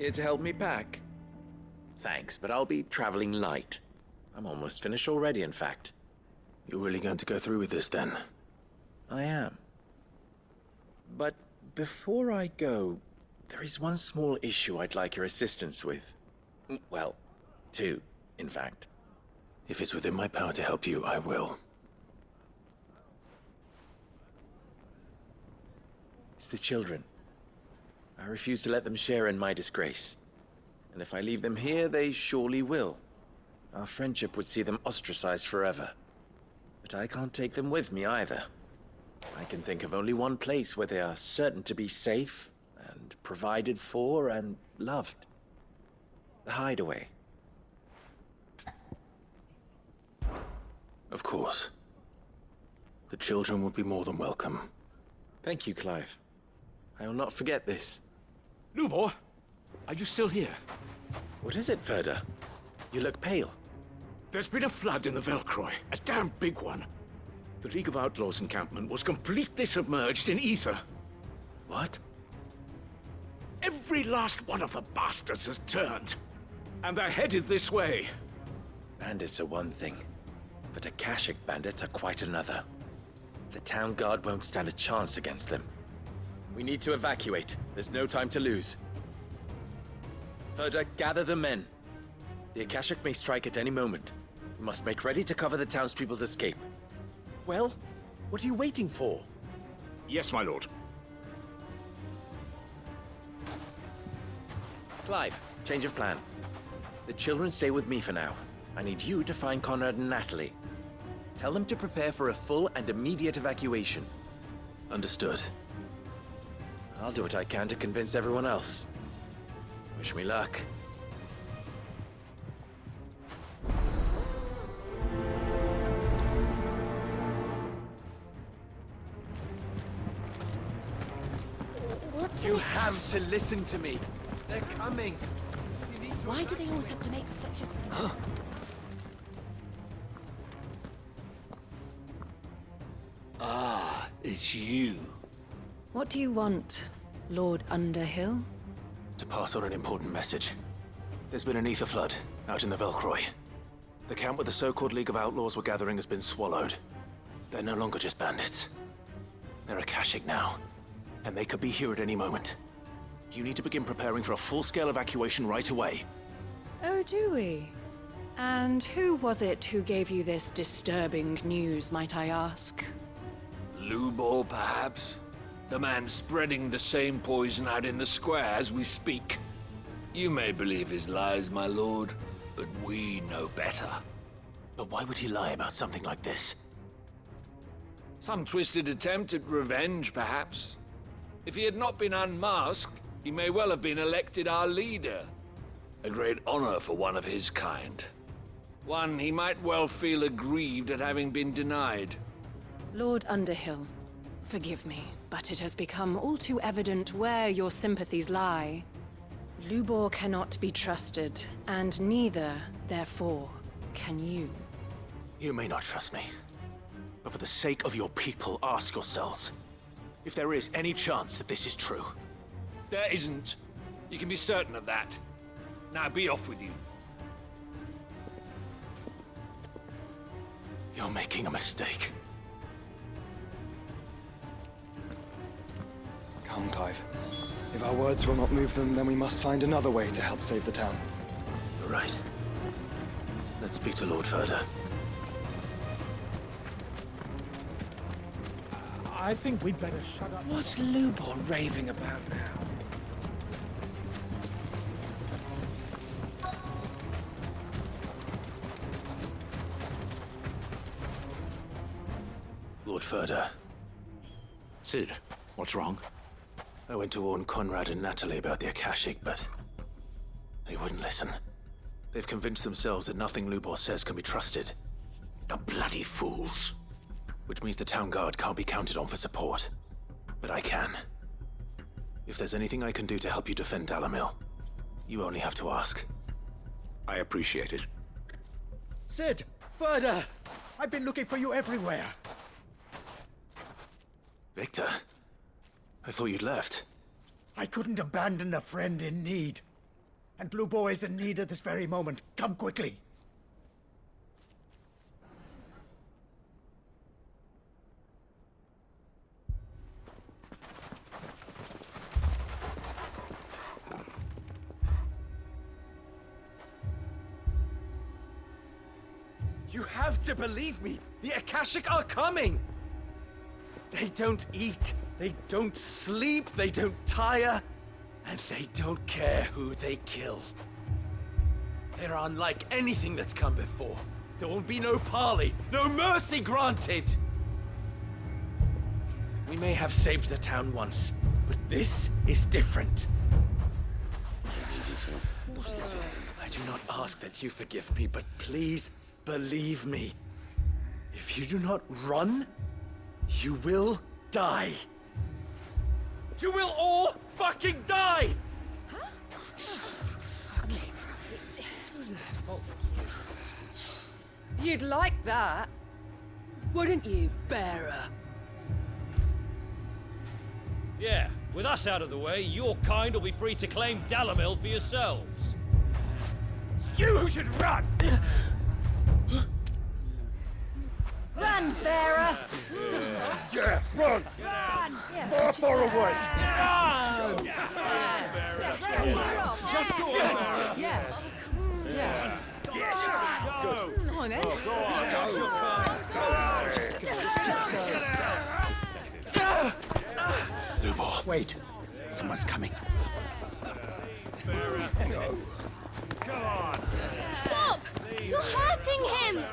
Here to help me pack? Thanks, but I'll be traveling light. I'm almost finished already, in fact. You're really going to go through with this, then? I am. But before I go, there is one small issue I'd like your assistance with. Well, two, in fact. If it's within my power to help you, I will. It's the children. I refuse to let them share in my disgrace. And if I leave them here, they surely will. Our friendship would see them ostracized forever. But I can't take them with me either. I can think of only one place where they are certain to be safe, and provided for, and loved. The Hideaway. Of course. The children would be more than welcome. Thank you, Clive. I will not forget this. Lubor, are you still here? What is it, Ferda? You look pale. There's been a flood in the Velcroy, a damn big one. The League of Outlaws encampment was completely submerged in ether. What? Every last one of the bastards has turned. And they're headed this way. Bandits are one thing, but Akashic bandits are quite another. The town guard won't stand a chance against them. We need to evacuate. There's no time to lose. Ferda, gather the men. The Akashic may strike at any moment. We must make ready to cover the townspeople's escape. Well, what are you waiting for? Yes, my lord. Clive, change of plan. The children stay with me for now. I need you to find Conrad and Natalie. Tell them to prepare for a full and immediate evacuation. Understood. I'll do what I can to convince everyone else. Wish me luck. You have to listen to me. They're coming. You need to Why do they always have to make such a... Ah, it's you. What do you want, Lord Underhill? To pass on an important message. There's been an ether flood out in the Velcroy. The camp where the so-called League of Outlaws were gathering has been swallowed. They're no longer just bandits. They're Akashic now, and they could be here at any moment. You need to begin preparing for a full-scale evacuation right away. Oh, do we? And who was it who gave you this disturbing news, might I ask? Lubor, perhaps? The man spreading the same poison out in the square as we speak. You may believe his lies, my lord, but we know better. But why would he lie about something like this? Some twisted attempt at revenge, perhaps. If he had not been unmasked, he may well have been elected our leader. A great honor for one of his kind. One he might well feel aggrieved at having been denied. Lord Underhill, forgive me, but it has become all too evident where your sympathies lie. Lubor cannot be trusted, and neither, therefore, can you. You may not trust me, but for the sake of your people, ask yourselves if there is any chance that this is true. There isn't. You can be certain of that. Now be off with you. You're making a mistake. Come, Clive. If our words will not move them, then we must find another way to help save the town. You're right. Let's speak to Lord Ferda. I think we'd better shut up. What's Lubor raving about now? Lord Ferda, Sid, what's wrong? I went to warn Conrad and Natalie about the Akashic, but they wouldn't listen. They've convinced themselves that nothing Lubor says can be trusted. The bloody fools. Which means the town guard can't be counted on for support. But I can. If there's anything I can do to help you defend Dalamil, you only have to ask. I appreciate it. Sid! Ferda! I've been looking for you everywhere. Victor? I thought you'd left. I couldn't abandon a friend in need. and Lubor is in need at this very moment. Come quickly. You have to believe me! The Akashic are coming! They don't eat, they don't sleep, they don't tire, and they don't care who they kill. They're unlike anything that's come before. There will be no parley, no mercy granted! We may have saved the town once, but this is different. I do not ask that you forgive me, but please believe me. If you do not run, you will die. You will all fucking die! You'd like that, wouldn't you, bearer? Yeah, with us out of the way, your kind will be free to claim Dalamil for yourselves. You should run! Run, bearer! Yeah, run! Far, far away! Just go on. Yeah. Yeah. Yes! Go on, then. Lubor, wait. Someone's coming. Stop! You're hurting him!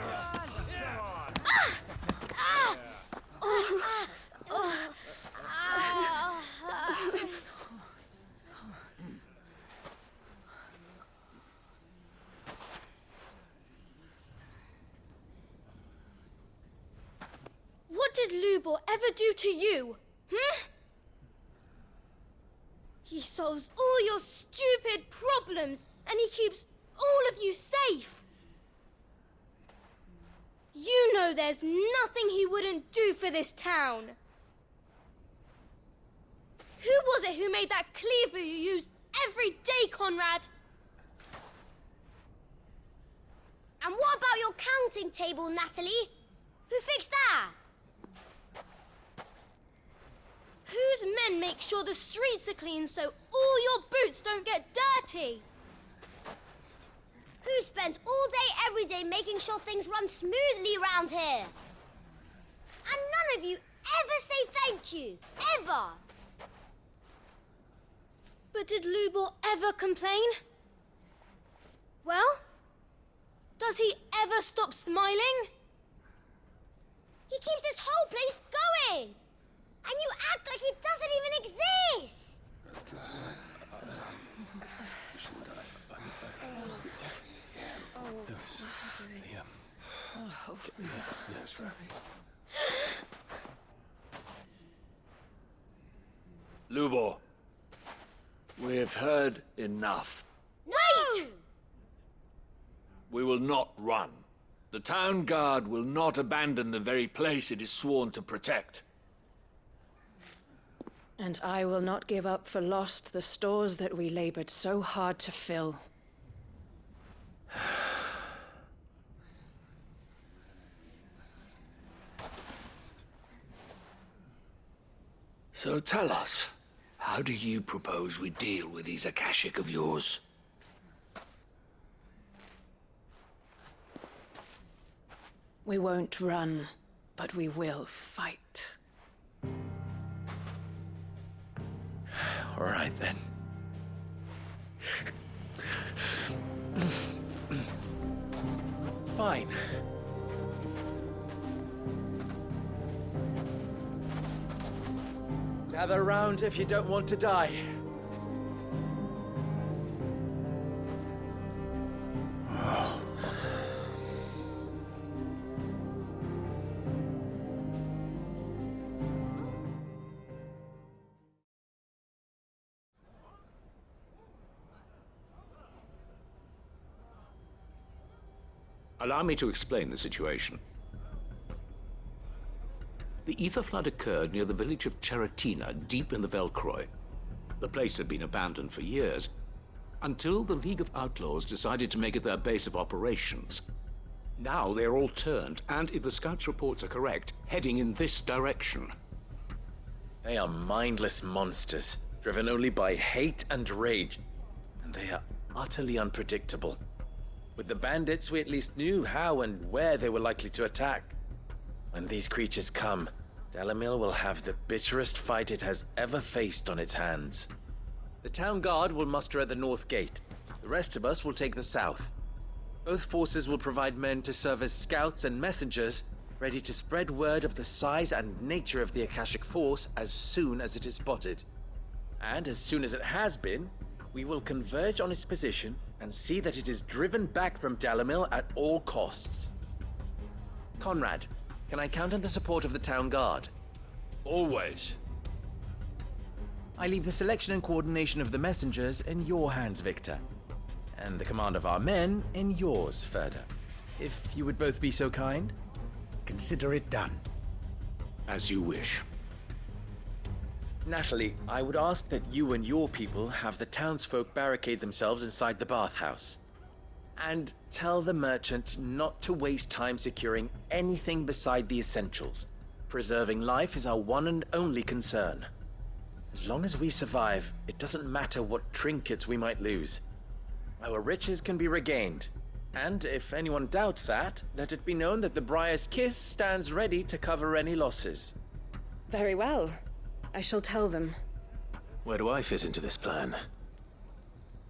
What did Lubor ever do to you? He solves all your stupid problems, and he keeps all of you safe. You know there's nothing he wouldn't do for this town. Who was it who made that cleaver you use every day, Conrad? And what about your counting table, Natalie? Who fixed that? Whose men make sure the streets are clean so all your boots don't get dirty? Who spends all day, every day making sure things run smoothly around here? And none of you ever say thank you, ever. But did Lubor ever complain? Well, does he ever stop smiling? He keeps this whole place going. And you act like it doesn't even exist. Lubor, we have heard enough. Wait! We will not run. The town guard will not abandon the very place it is sworn to protect. And I will not give up for lost the stores that we labored so hard to fill. So tell us, how do you propose we deal with these Akashic of yours? We won't run, but we will fight. All right, then. Fine. Gather round if you don't want to die. Allow me to explain the situation. The ether flood occurred near the village of Cheratina, deep in the Velcroy. The place had been abandoned for years, until the League of Outlaws decided to make it their base of operations. Now they're all turned, and if the scouts' reports are correct, heading in this direction. They are mindless monsters, driven only by hate and rage. And they are utterly unpredictable. With the bandits, we at least knew how and where they were likely to attack. When these creatures come, Dalamil will have the bitterest fight it has ever faced on its hands. The town guard will muster at the north gate. The rest of us will take the south. Both forces will provide men to serve as scouts and messengers, ready to spread word of the size and nature of the Akashic Force as soon as it is spotted. And as soon as it has been, we will converge on its position and see that it is driven back from Dalamil at all costs. Conrad, can I count on the support of the town guard? Always. I leave the selection and coordination of the messengers in your hands, Victor. And the command of our men in yours, Ferda. If you would both be so kind. Consider it done. As you wish. Natalie, I would ask that you and your people have the townsfolk barricade themselves inside the bathhouse. And tell the merchant not to waste time securing anything beside the essentials. Preserving life is our one and only concern. As long as we survive, it doesn't matter what trinkets we might lose. Our riches can be regained. And if anyone doubts that, let it be known that the Briar's Kiss stands ready to cover any losses. Very well. I shall tell them. Where do I fit into this plan?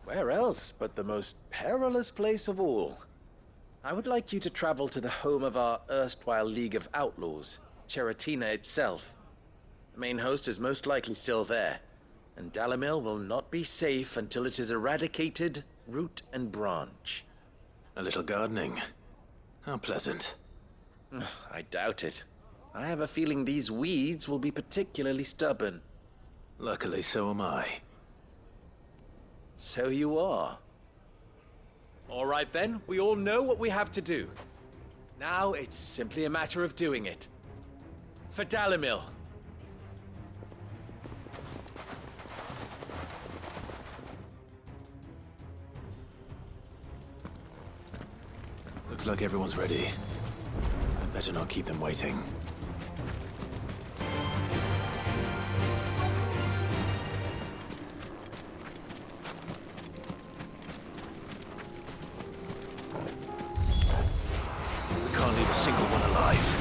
Where else but the most perilous place of all? I would like you to travel to the home of our erstwhile League of Outlaws, Cheratina itself. The main host is most likely still there, and Dalamil will not be safe until it is eradicated, root and branch. A little gardening. How pleasant. I doubt it. I have a feeling these weeds will be particularly stubborn. Luckily, so am I. So you are. All right then, we all know what we have to do. Now it's simply a matter of doing it. For Dalamil. Looks like everyone's ready. I'd better not keep them waiting. We can't leave a single one alive.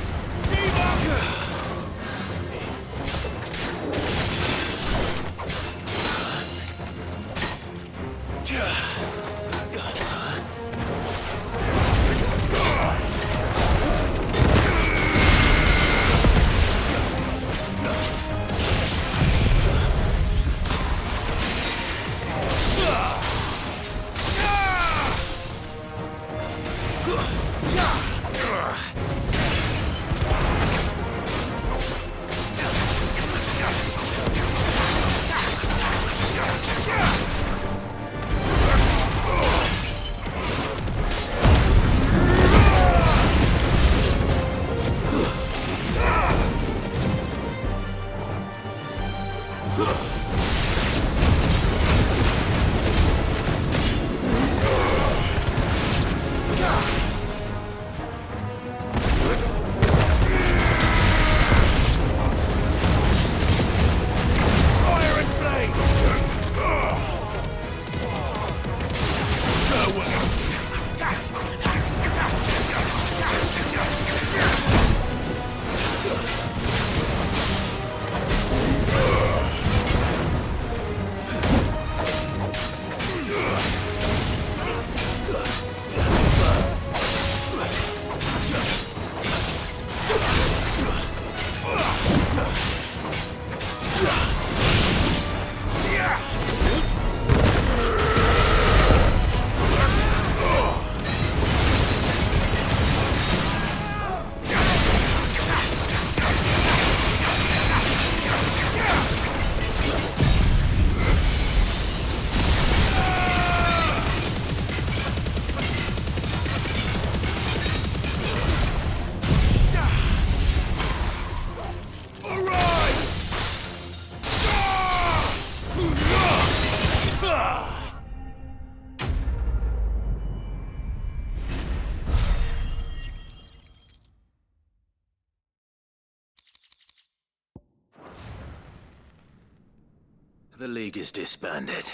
The League is disbanded.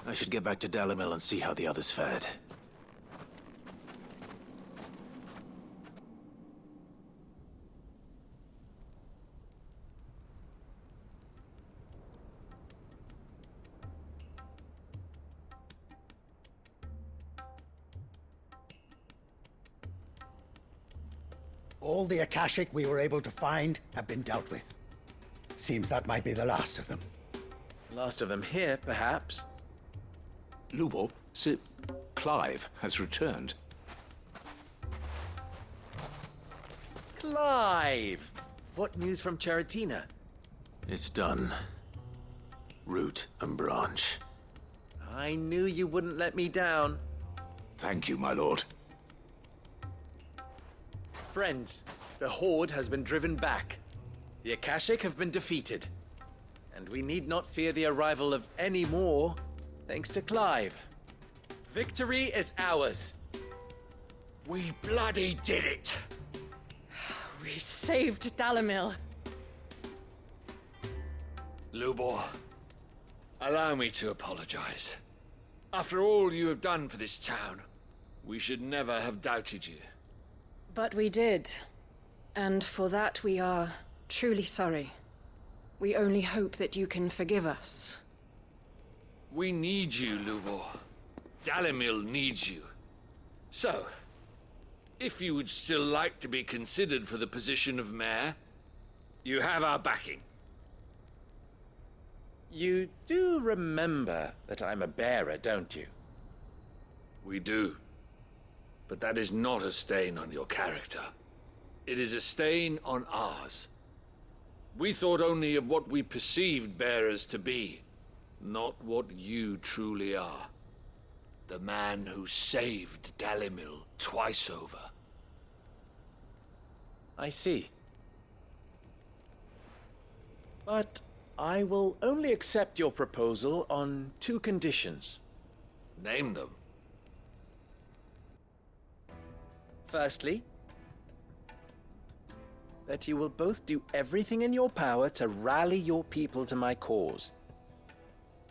I should get back to Dalimil and see how the others fared. All the Akashic we were able to find have been dealt with. Seems that might be the last of them. Last of them here, perhaps. Lubor, Sir Clive has returned. Clive! What news from Charatina? It's done. Root and branch. I knew you wouldn't let me down. Thank you, my lord. Friends, the Horde has been driven back. The Akashic have been defeated. And we need not fear the arrival of any more, thanks to Clive. Victory is ours. We bloody did it! We saved Dalimil. Lubor, allow me to apologize. After all you have done for this town, we should never have doubted you. But we did. And for that we are truly sorry. We only hope that you can forgive us. We need you, Lubor. Dalimil needs you. So, if you would still like to be considered for the position of mayor, you have our backing. You do remember that I'm a bearer, don't you? We do. But that is not a stain on your character. It is a stain on ours. We thought only of what we perceived bearers to be, not what you truly are. The man who saved Dalimil twice over. I see. But I will only accept your proposal on 2 conditions. Name them. Firstly, that you will both do everything in your power to rally your people to my cause.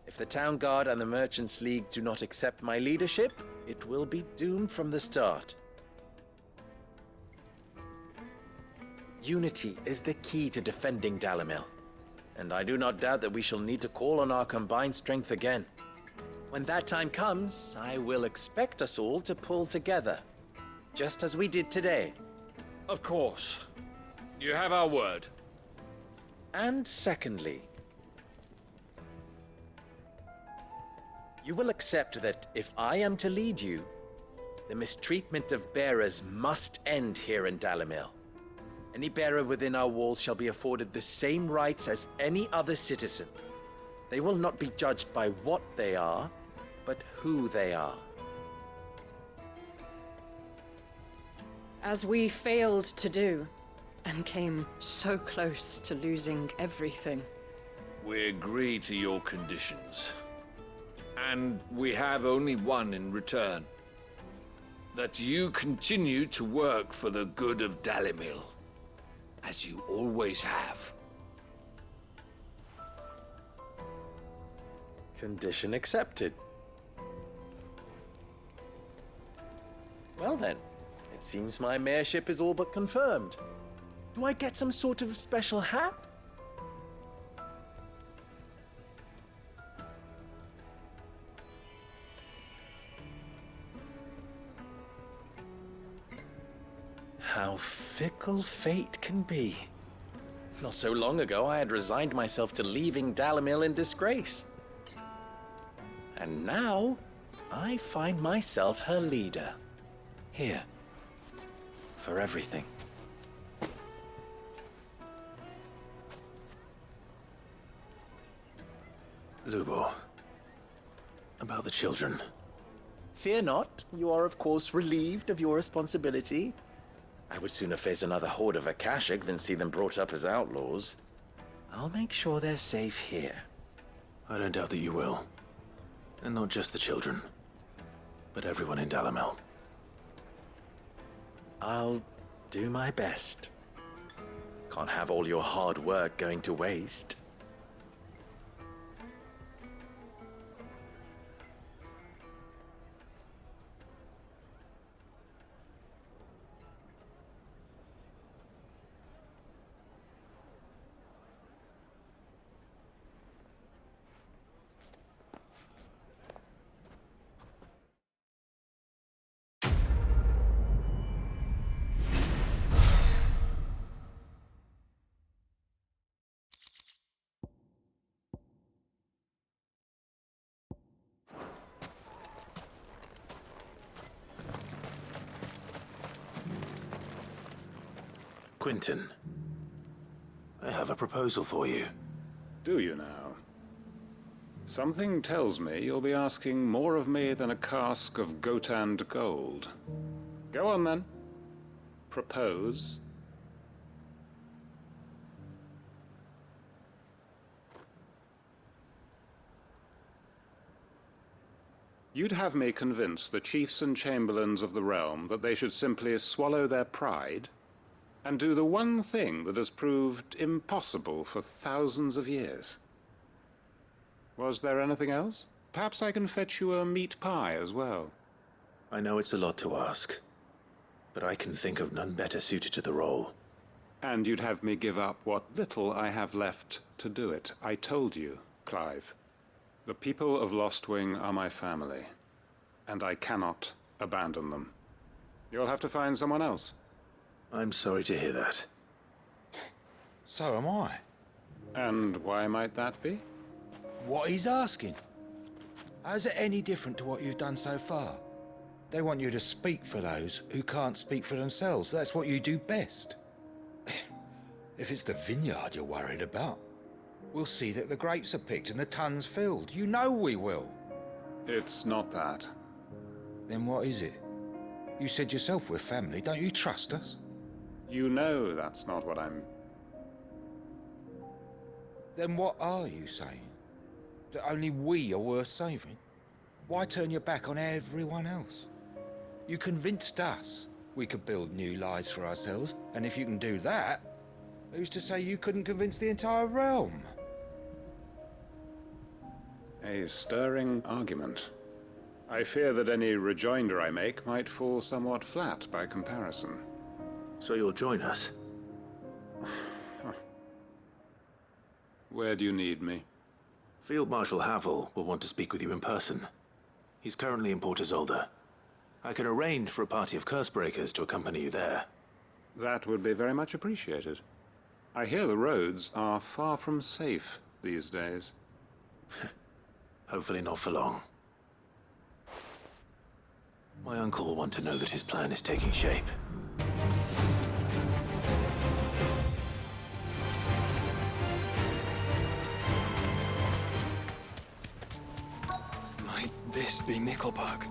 If the Town Guard and the Merchants League do not accept my leadership, it will be doomed from the start. Unity is the key to defending Dalimil, and I do not doubt that we shall need to call on our combined strength again. When that time comes, I will expect us all to pull together, just as we did today. Of course. You have our word. And secondly, you will accept that if I am to lead you, the mistreatment of bearers must end here in Dalimil. Any bearer within our walls shall be afforded the same rights as any other citizen. They will not be judged by what they are, but who they are. As we failed to do, and came so close to losing everything. We agree to your conditions. And we have only one in return. That you continue to work for the good of Dalimil, as you always have. Condition accepted. Well then, it seems my mayorship is all but confirmed. Do I get some sort of special hat? How fickle fate can be. Not so long ago, I had resigned myself to leaving Dalimil in disgrace. And now, I find myself her leader. Here. For everything. Lubor. About the children. Fear not, you are of course relieved of your responsibility. I would sooner face another horde of Akashic than see them brought up as outlaws. I'll make sure they're safe here. I don't doubt that you will. And not just the children, but everyone in Dalimil. I'll do my best. Can't have all your hard work going to waste. Quinton, I have a proposal for you. Do you now? Something tells me you'll be asking more of me than a cask of Gotand gold. Go on then. Propose. You'd have me convince the chiefs and chamberlains of the realm that they should simply swallow their pride and do the one thing that has proved impossible for thousands of years. Was there anything else? Perhaps I can fetch you a meat pie as well. I know it's a lot to ask, but I can think of none better suited to the role. And you'd have me give up what little I have left to do it. I told you, Clive. The people of Lostwing are my family, and I cannot abandon them. You'll have to find someone else. I'm sorry to hear that. So am I. And why might that be? What he's asking. How's it any different to what you've done so far? They want you to speak for those who can't speak for themselves. That's what you do best. If it's the vineyard you're worried about, we'll see that the grapes are picked and the tons filled. You know we will. It's not that. Then what is it? You said yourself we're family. Don't you trust us? You know that's not what I'm... Then what are you saying? That only we are worth saving? Why turn your back on everyone else? You convinced us we could build new lives for ourselves, and if you can do that, who's to say you couldn't convince the entire realm? A stirring argument. I fear that any rejoinder I make might fall somewhat flat by comparison. So you'll join us? Where do you need me? Field Marshal Havel will want to speak with you in person. He's currently in Port Isolde. I can arrange for a party of Cursebreakers to accompany you there. That would be very much appreciated. I hear the roads are far from safe these days. Hopefully not for long. My uncle will want to know that his plan is taking shape. Might this be Nickelberg?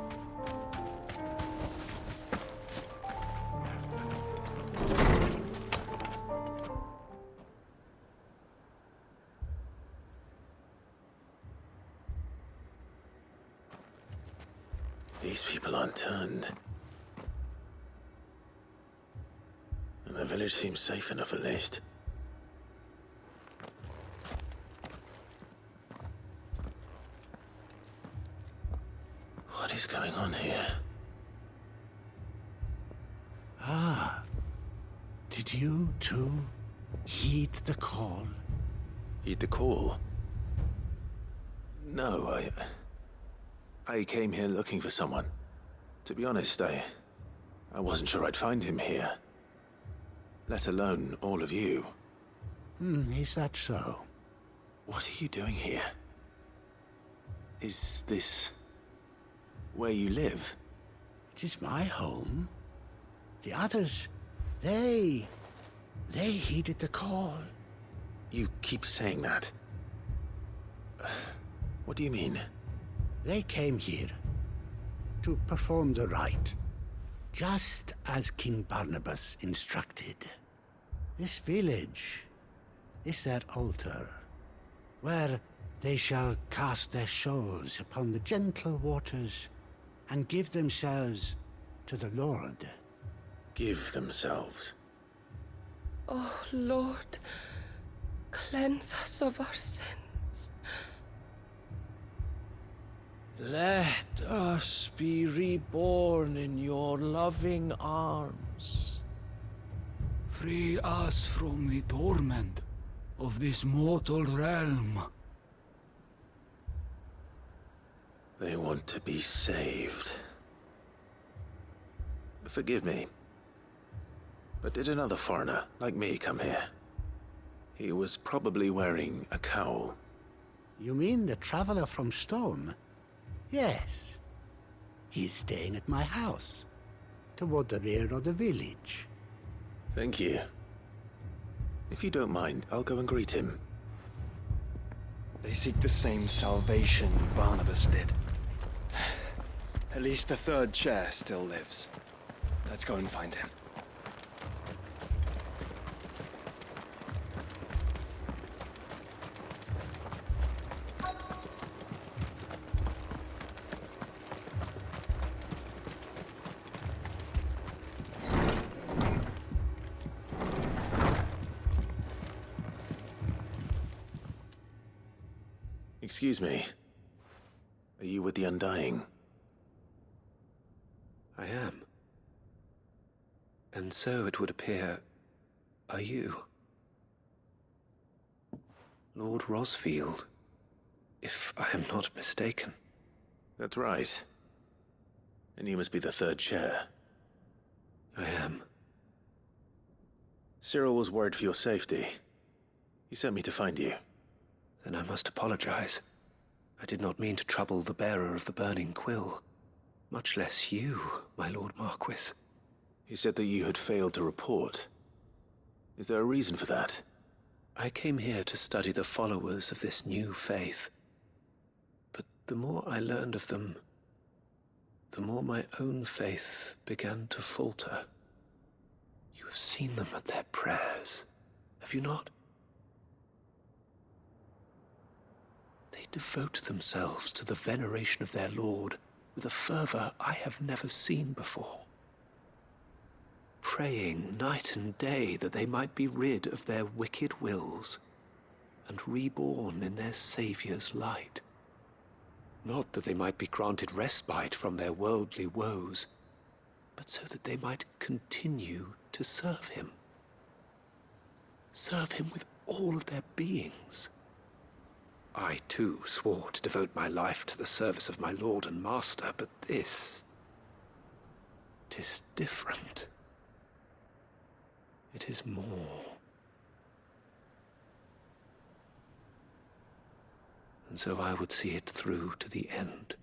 These people aren't turned. And the village seems safe enough at least. What is going on here? Ah, did you too heed the call? Heed the call? No, I came here looking for someone. To be honest, I wasn't sure I'd find him here. Let alone all of you. Is that so? What are you doing here? Is this where you live? It is my home. The others, they heeded the call. You keep saying that. What do you mean? They came here to perform the rite, just as King Barnabas instructed. This village is their altar, where they shall cast their shawls upon the gentle waters and give themselves to the Lord. Give themselves? Oh, Lord, cleanse us of our sins. Let us be reborn in your loving arms. Free us from the torment of this mortal realm. They want to be saved. Forgive me, but did another foreigner like me come here? He was probably wearing a cowl. You mean the traveler from Storm? Yes. He's staying at my house, toward the rear of the village. Thank you. If you don't mind, I'll go and greet him. They seek the same salvation Barnabas did. At least the third chair still lives. Let's go and find him. Excuse me. Are you with the Undying? I am. And so it would appear, are you? Lord Rosfield, if I am not mistaken. That's right. And you must be the third chair. I am. Cyril was worried for your safety. He sent me to find you. Then I must apologize. I did not mean to trouble the bearer of the burning quill. Much less you, my Lord Marquis. He said that you had failed to report. Is there a reason for that? I came here to study the followers of this new faith. But the more I learned of them, the more my own faith began to falter. You have seen them at their prayers, have you not? They devote themselves to the veneration of their Lord with a fervor I have never seen before. Praying night and day that they might be rid of their wicked wills and reborn in their Saviour's light. Not that they might be granted respite from their worldly woes, but so that they might continue to serve him. Serve him with all of their beings. I, too, swore to devote my life to the service of my Lord and Master, but this... 'tis different. It is more. And so I would see it through to the end.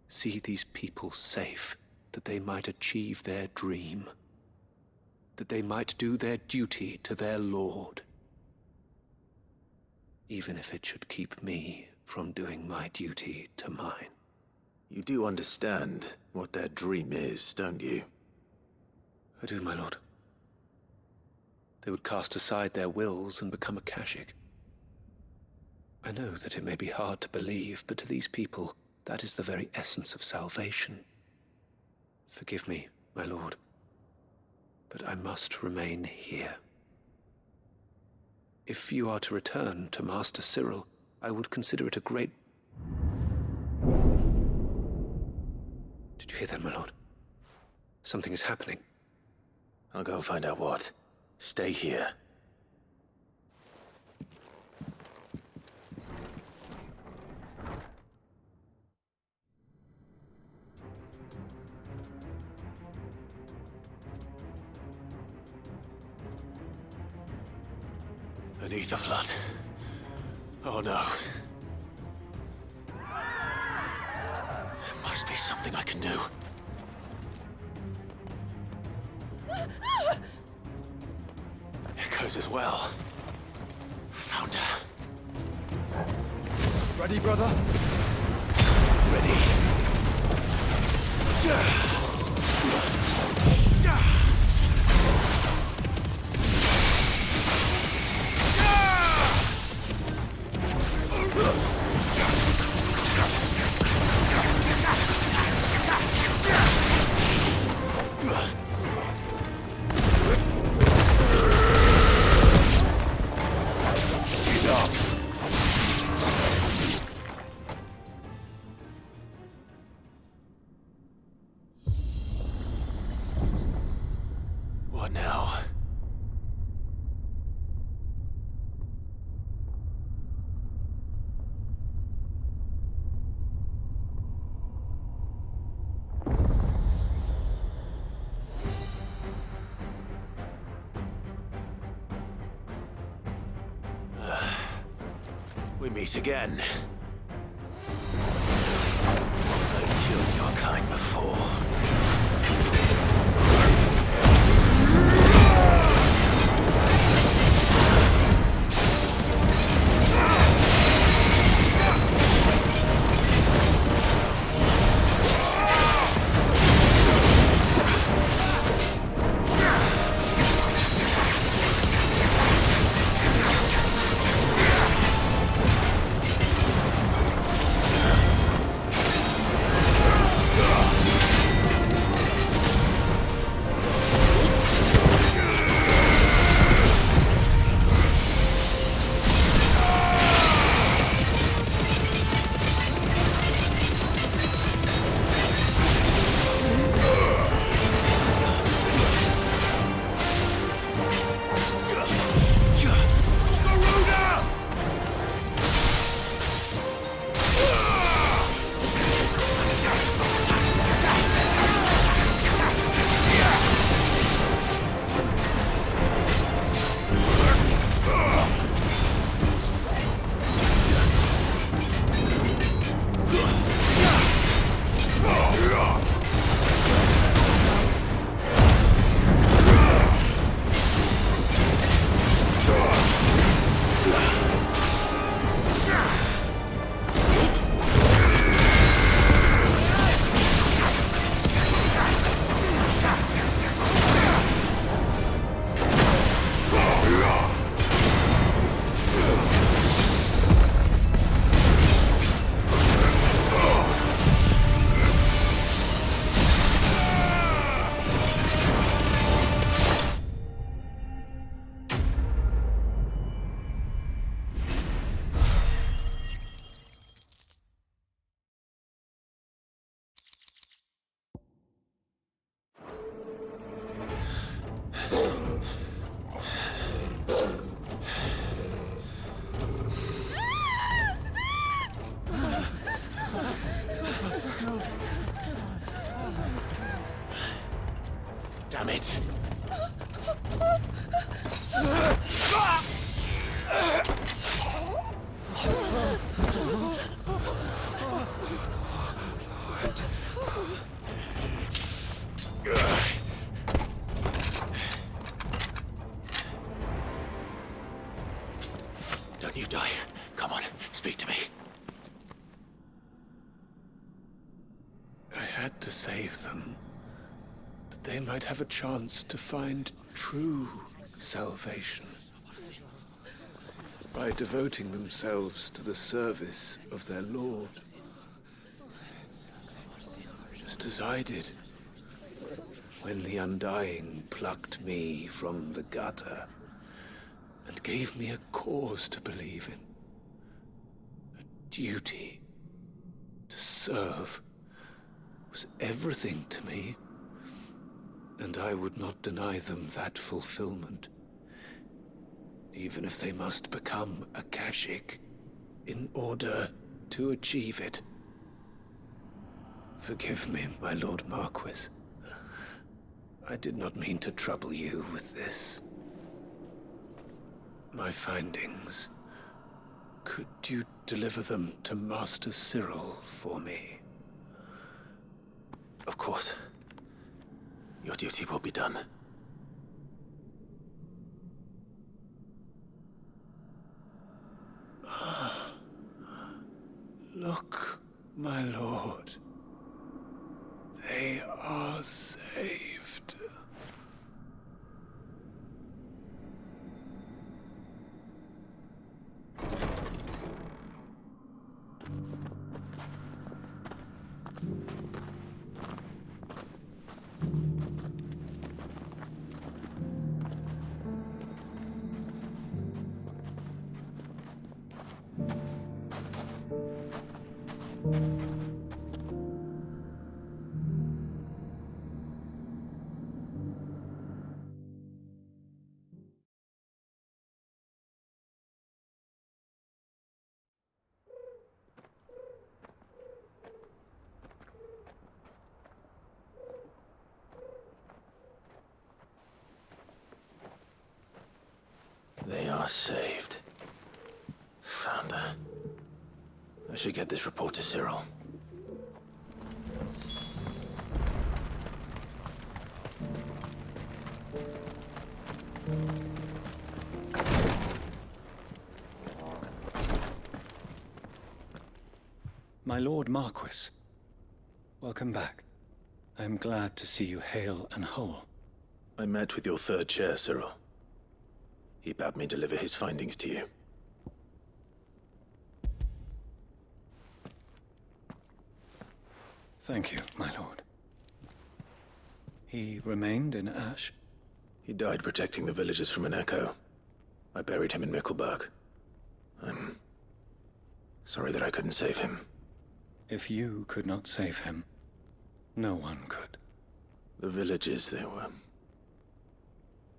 See these people safe, that they might achieve their dream. That they might do their duty to their Lord. Even if it should keep me from doing my duty to mine. You do understand what their dream is, don't you? I do, my lord. They would cast aside their wills and become Akashic. I know that it may be hard to believe, but to these people, that is the very essence of salvation. Forgive me, my lord, but I must remain here. If you are to return to Master Cyril, I would consider it a great... Did you hear that, my lord? Something is happening. I'll go and find out what. Stay here. Beneath the flood. Oh no. There must be something I can do. Echoes as well. Found her. Ready, brother? Ready. What now? We meet again. I've killed your kind before. it! Don't you die. Come on, speak to me. I had to save them, that they might have a chance to find true salvation. By devoting themselves to the service of their Lord. Just as I did, when the Undying plucked me from the gutter and gave me a cause to believe in. A duty to serve was everything to me, and I would not deny them that fulfillment, even if they must become Akashic in order to achieve it. Forgive me, my Lord Marquis. I did not mean to trouble you with this. My findings. Could you deliver them to Master Cyril for me? Of course. Your duty will be done. Look, my lord. They are saved. They are saved. Founder. I should get this report to Cyril. My Lord Marquis, welcome back. I am glad to see you hale and whole. I met with your third chair, Cyril. He bade me deliver his findings to you. Thank you, my lord. He remained in Ash? He died protecting the villagers from an echo. I buried him in Mickelberg. I'm sorry that I couldn't save him. If you could not save him, no one could. The villagers, they were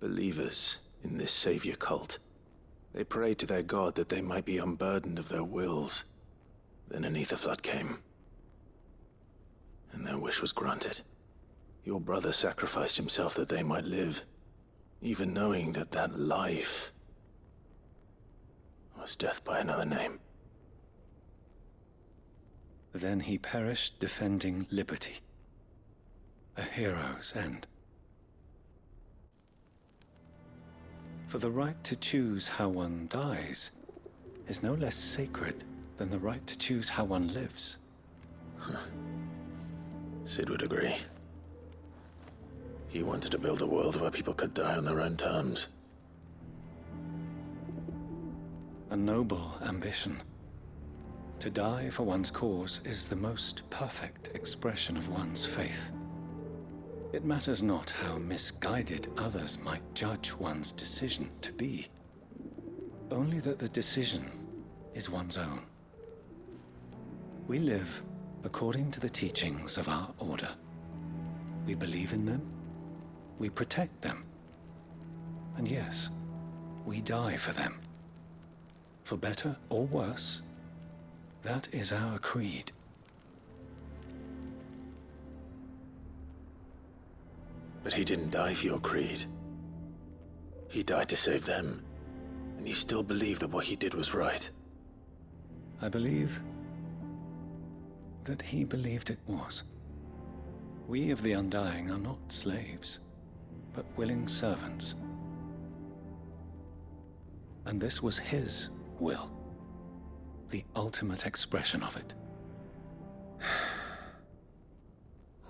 believers in this savior cult. They prayed to their god that they might be unburdened of their wills. Then an ether flood came, and their wish was granted. Your brother sacrificed himself that they might live, even knowing that that life was death by another name. Then he perished defending liberty. A hero's end. For the right to choose how one dies is no less sacred than the right to choose how one lives. Sid would agree. He wanted to build a world where people could die on their own terms. A noble ambition. To die for one's cause is the most perfect expression of one's faith. It matters not how misguided others might judge one's decision to be. Only that the decision is one's own. We live according to the teachings of our order. We believe in them, we protect them, and yes, we die for them. For better or worse, that is our creed. But he didn't die for your creed. He died to save them. And you still believe that what he did was right? I believe that he believed it was. We of the Undying are not slaves, but willing servants. And this was his will, the ultimate expression of it.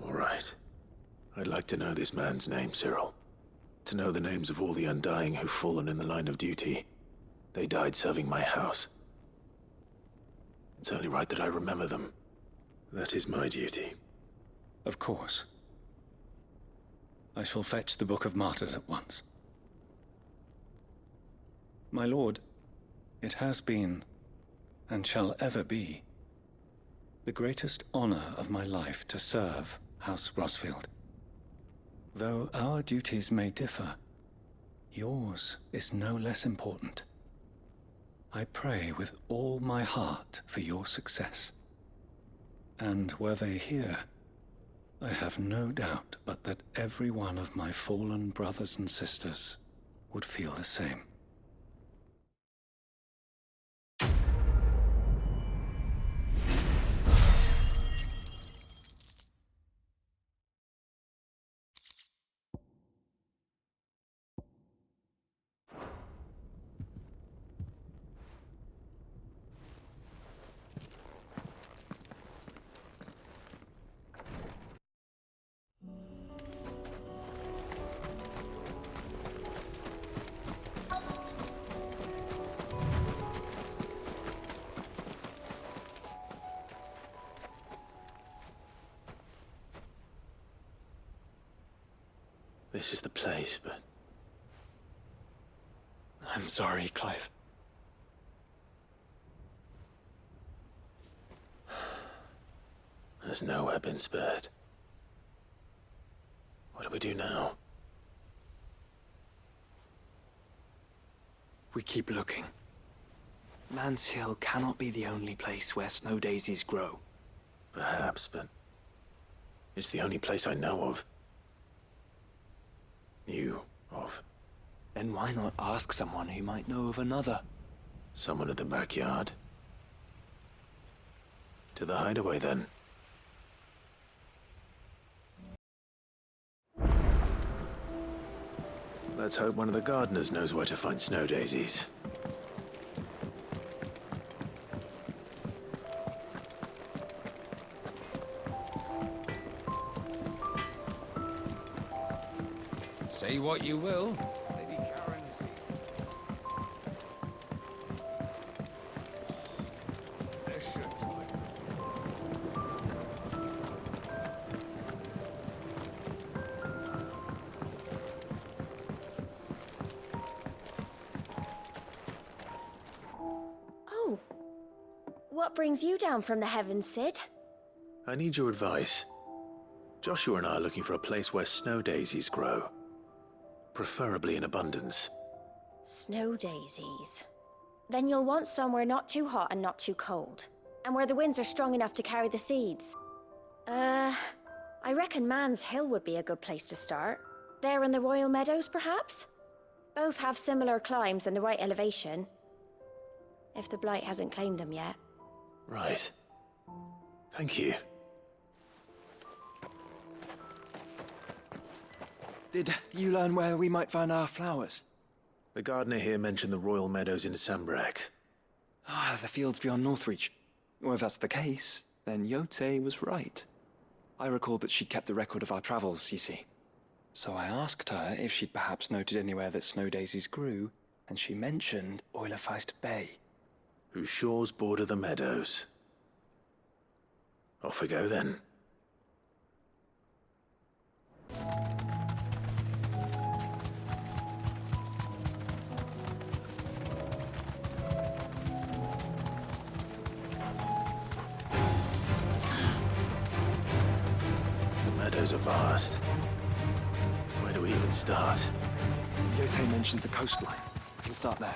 All right. I'd like to know this man's name, Cyril. To know the names of all the Undying who've fallen in the line of duty. They died serving my house. It's only right that I remember them. That is my duty. Of course. I shall fetch the Book of Martyrs at once. My lord, it has been, and shall ever be, the greatest honor of my life to serve House Rosfield. Though our duties may differ, yours is no less important. I pray with all my heart for your success. And were they here, I have no doubt but that every one of my fallen brothers and sisters would feel the same. This is the place, but... I'm sorry, Clive. There's nowhere been spared. What do we do now? We keep looking. Man's Hill cannot be the only place where snow daisies grow. Perhaps, but... it's the only place I know of. Knew of. Then why not ask someone who might know of another? Someone at the backyard? To the hideaway, then. Let's hope one of the gardeners knows where to find snow daisies. Say what you will. Lady Karen is... There should Oh. What brings you down from the heavens, Sid? I need your advice. Joshua and I are looking for a place where snow daisies grow. Preferably in abundance. Snow daisies. Then you'll want somewhere not too hot and not too cold. And where the winds are strong enough to carry the seeds. I reckon Man's Hill would be a good place to start. There in the Royal Meadows, perhaps? Both have similar climbs and the right elevation. If the Blight hasn't claimed them yet. Right. Thank you. Did you learn where we might find our flowers? The gardener here mentioned the Royal Meadows in Sambrek. Ah, the fields beyond Northreach. Well, if that's the case, then Yote was right. I recalled that she kept a record of our travels, you see. So I asked her if she'd perhaps noted anywhere that snow daisies grew, and she mentioned Oilafeist Bay. Whose shores border the meadows. Off we go, then. Meadows are vast. Where do we even start? Yote mentioned the coastline. We can start there.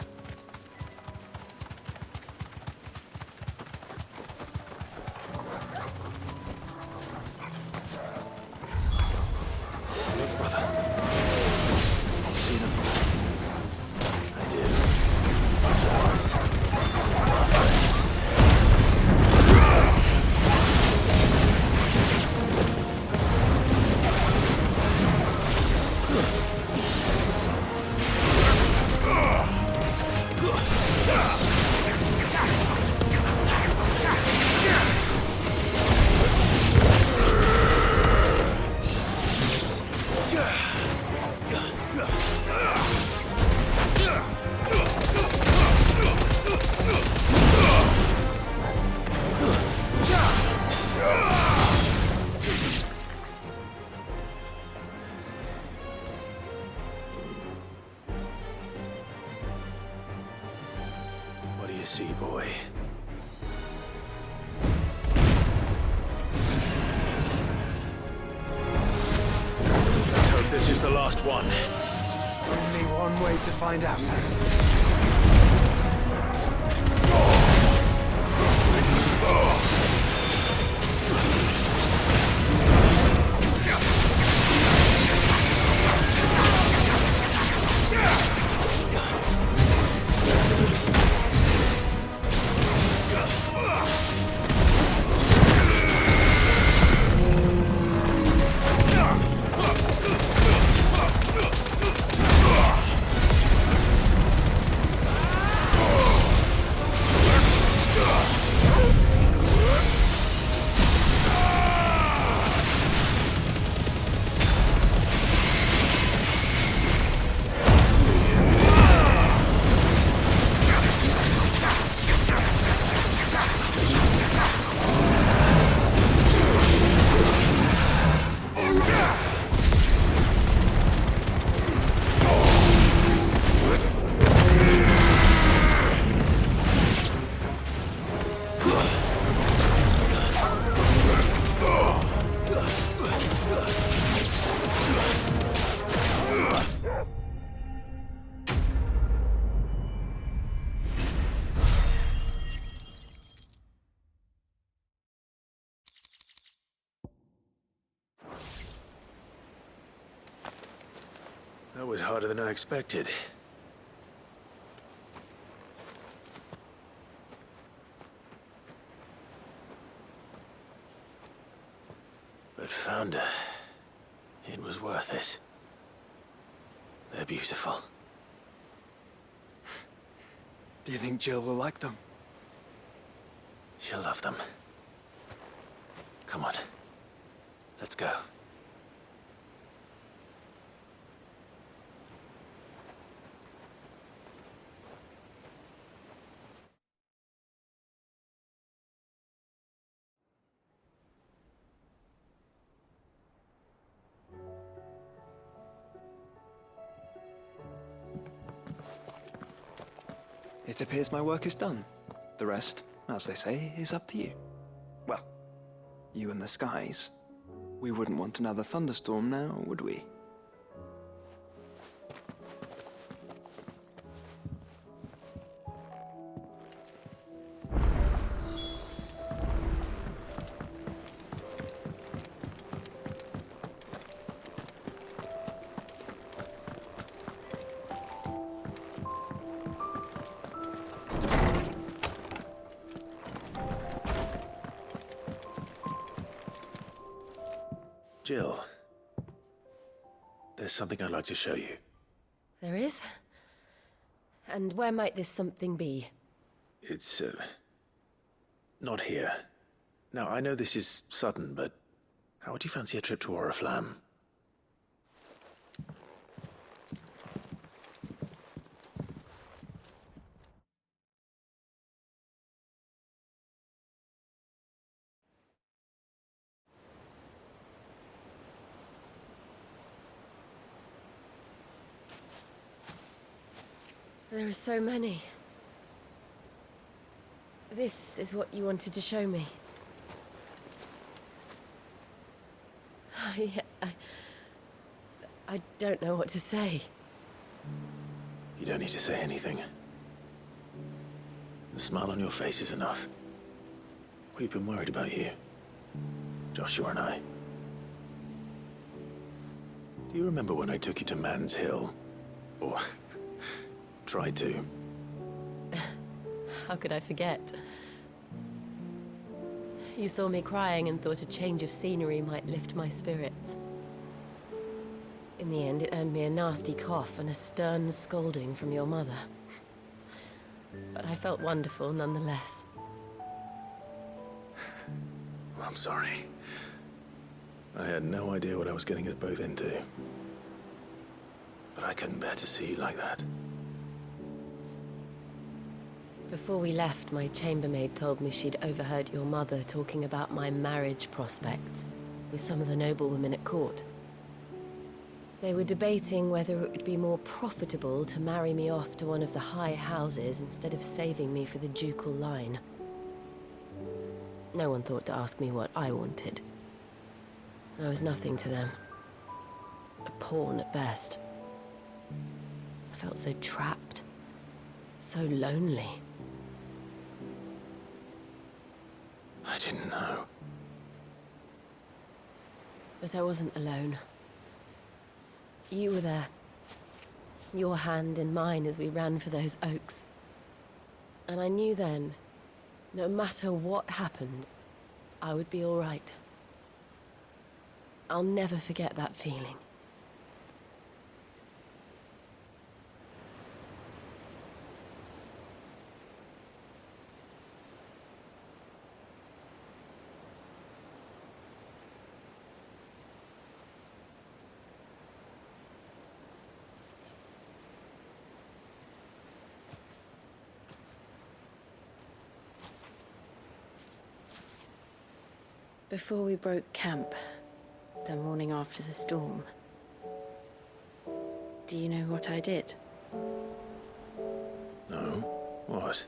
Look, brother. you see, boy? Let's hope this is the last one. Only one way to find out. That was harder than I expected. But found her. It was worth it. They're beautiful. Do you think Jill will like them? She'll love them. Come on. Let's go. It appears my work is done. The rest, as they say, is up to you. Well, you and the skies. We wouldn't want another thunderstorm now, would we? Jill, there's something I'd like to show you. There is? And where might this something be? It's, not here. Now, I know this is sudden, but how would you fancy a trip to Oriflamme? There are so many. This is what you wanted to show me. I don't know what to say. You don't need to say anything. The smile on your face is enough. We've been worried about you. Joshua and I. Do you remember when I took you to Man's Hill? Or tried to? How could I forget? You saw me crying and thought a change of scenery might lift my spirits. In the end, it earned me a nasty cough and a stern scolding from your mother. But I felt wonderful nonetheless. I'm sorry. I had no idea what I was getting us both into. But I couldn't bear to see you like that. Before we left, my chambermaid told me she'd overheard your mother talking about my marriage prospects with some of the noblewomen at court. They were debating whether it would be more profitable to marry me off to one of the high houses instead of saving me for the ducal line. No one thought to ask me what I wanted. I was nothing to them. A pawn at best. I felt so trapped. So lonely. I didn't know. But I wasn't alone. You were there. Your hand in mine as we ran for those oaks. And I knew then, no matter what happened, I would be all right. I'll never forget that feeling. Before we broke camp, the morning after the storm, do you know what I did? No? What?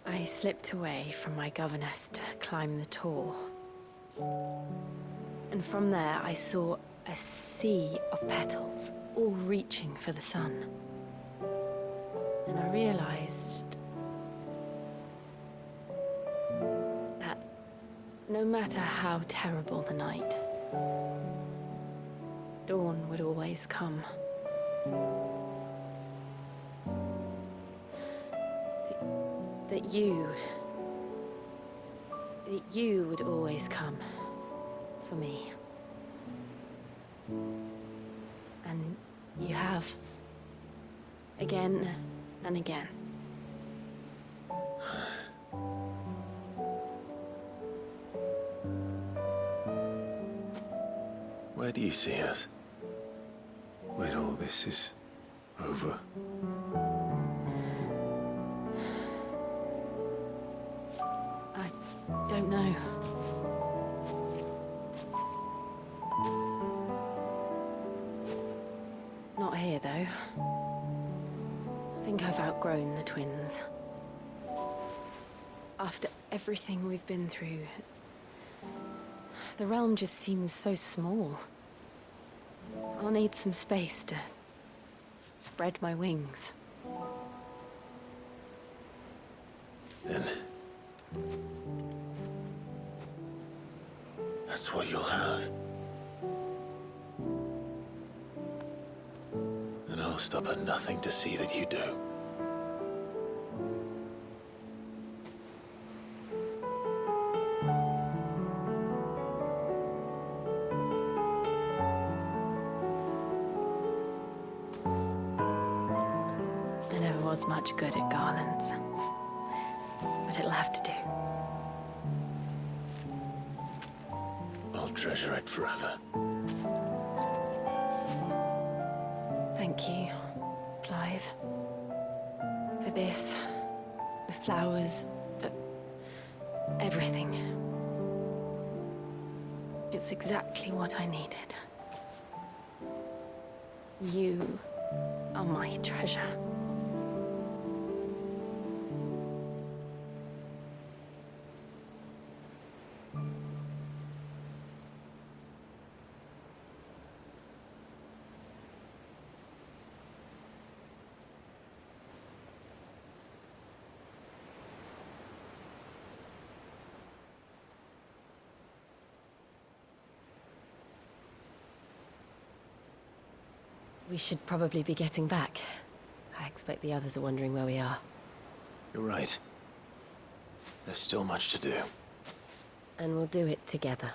I slipped away from my governess to climb the tor. And from there I saw a sea of petals, all reaching for the sun. And I realized no matter how terrible the night, dawn would always come. That you would always come for me. And you have. Again and again. Where do you see us? When all this is over? I don't know. Not here, though. I think I've outgrown the twins. After everything we've been through, the realm just seems so small. I'll need some space to spread my wings. Then that's what you'll have. And I'll stop at nothing to see that you do. Was much good at garlands, but it'll have to do. I'll treasure it forever. Thank you, Clive. For this, the flowers, for everything. It's exactly what I needed. You are my treasure. We should probably be getting back. I expect the others are wondering where we are. You're right. There's still much to do. And we'll do it together.